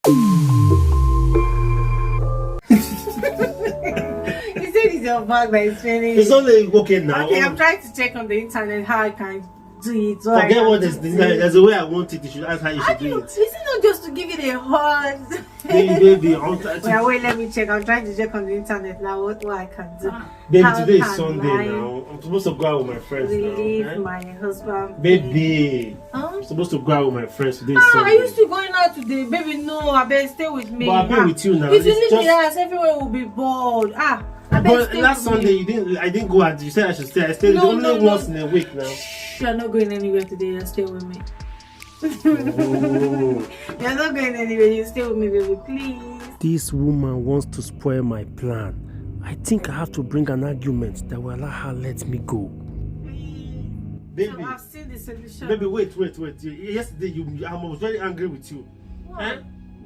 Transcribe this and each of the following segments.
You said it's your bag that is failing. It's only okay now. Okay, I'm trying to check on the internet how I can do it. Forget what there's a way I want it. You should ask how you should do it. Is it not just to give it a hug? Baby, I'm trying to... Wait, let me check. I'm trying to check on the internet now what I can do. Baby, How today is can Sunday I now. I'm supposed to go out with my friends relieve now. Okay? my husband. Baby, Huh? I'm supposed to go out with my friends today. Is Are Sunday. you still going out today? Baby, no, I better stay with me. But I've been with you now. If you It's leave just- the house, everyone will be bored. I better But stay last with Sunday me. I didn't go out. You said I should stay. I stayed No, only no. once in a week now. You're not going anywhere today. You stay with me. Oh. You're not going anywhere. You stay with me, baby, please. This woman wants to spoil my plan. I think I have to bring an argument that will allow her let me go. Baby, So I've seen the solution. baby, wait. Yesterday I was very angry with you. What? Eh?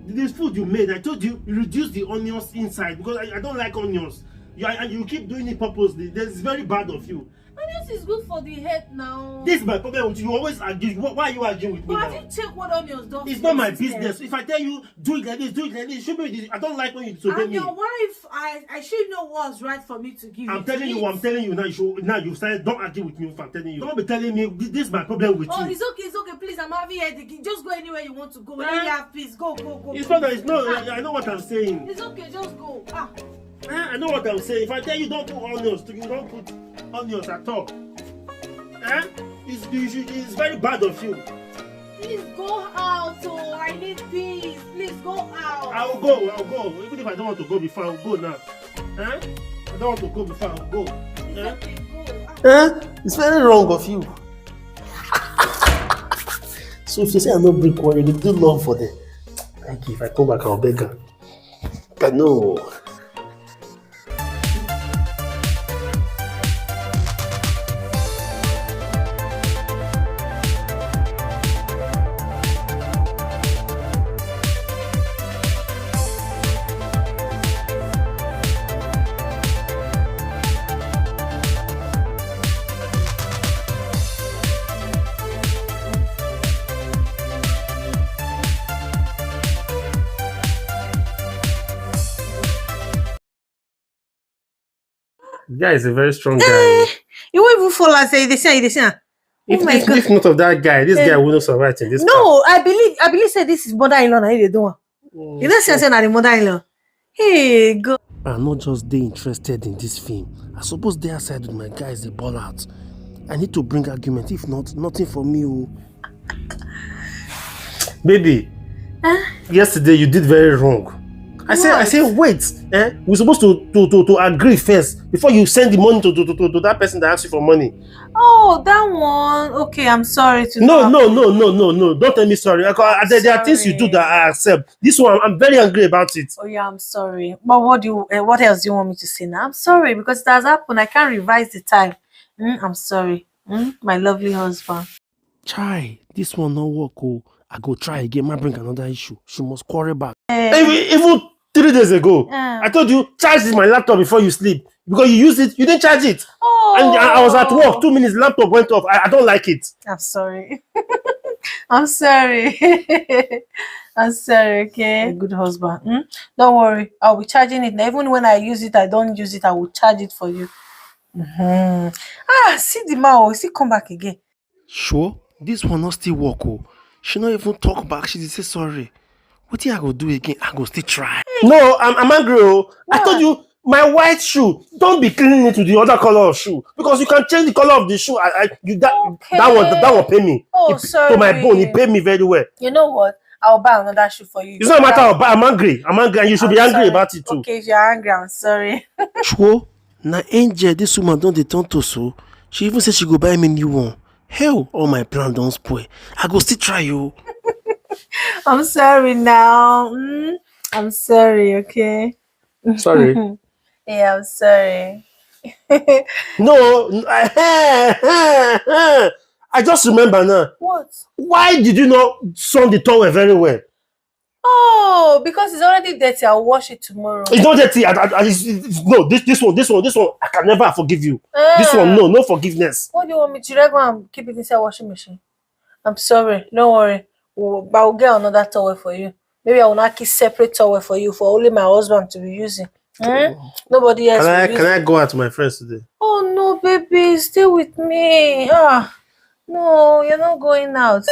This food you made, I told you reduce the onions inside because I don't like onions. And you keep doing it purposely. That's very bad of you. Onions is good for the head now. This is my problem with you. You always argue. Why are you arguing with me But now? have you checked what onions do? It's not my business. If I tell you do it like this, show me this. I don't like when you disobey And me. your wife, I should know what's right for me to give I'm you. telling you now. You started. Don't argue with me if I'm telling you. Don't be telling me this is my problem with Oh, you. it's okay, please. I'm having headache. Just go anywhere you want to go. Let me have peace. Go. It's not that. It's not. I know what I'm saying. It's okay, just go. I know what I'm saying. If I tell you don't put onions, you don't put onions at all. It's very bad of you. Please go out. Oh, I need peace. Please go out. I'll go. Even if I don't want to go before, I'll go now. I don't want to go before, I'll go. It's okay, go. It's very wrong of you. So if you say I'm not break one, you do love for them. Like if I come back, I'll beg her. But no. The guy is a very strong guy. You won't even fall and say this. If not of that guy, this guy wouldn't survive in this No, I believe say this is mother-in-law now they do. You don't say na the mother-in-law. Hey, go. I'm not just they interested in this film. I suppose they aside with my guys, they ball out. I need to bring argument. If not, nothing for me. Oh. Baby, yesterday you did very wrong. I said, wait. We're supposed to agree first before you send the money to that person that asks you for money. Oh, that one. Okay, I'm sorry to. No. Don't tell me sorry. There are things you do that I accept. This one, I'm very angry about it. Oh yeah, I'm sorry. But what else do you want me to say now? I'm sorry because it has happened. I can't revise the time. I'm sorry. My lovely husband. Try. This one not work. Oh, I go try again. Might bring another issue. She must quarrel back. Even 3 days ago, I told you charge my laptop before you sleep because you used it. You didn't charge it. Oh. And I was at work. 2 minutes, laptop went off. I don't like it. I'm sorry. I'm sorry. I'm sorry, okay? Good husband. Don't worry. I'll be charging it. Even when I use it, I don't use it, I will charge it for you. See the man. See come back again. Sure? This one not still work. Oh. She not even talk back. She did say sorry. What I go do again? I go still try. No, I'm angry. Oh. I told you, my white shoe, don't be cleaning it with the other color of shoe. Because you can change the color of the shoe. That one pay me. Sorry. To my bone, he paid me very well. You know what? I'll buy another shoe for you. It's not a matter of I'm angry. And you should be angry about it too. Okay, if you're angry, I'm sorry. Sure? Now Angel, this woman don't turn to so. She even said she go buy me new one. Hell, all my plan don't spoil. I go still try you. I'm sorry now. I'm sorry, okay? Sorry. Yeah, I'm sorry. No, I just remember now. What? Why did you not sun the towel very well? Oh, because it's already dirty. I'll wash it tomorrow. It's not dirty. No, this one, I can never forgive you. This one, no forgiveness. What do you want me to do? Go and keep it inside washing machine? I'm sorry. Don't worry. But I'll get another towel for you. Maybe I will not keep separate towel for you for only my husband to be using. Nobody else will use Can I it. go out to my friends today? Oh no, baby, stay with me. No, you're not going out.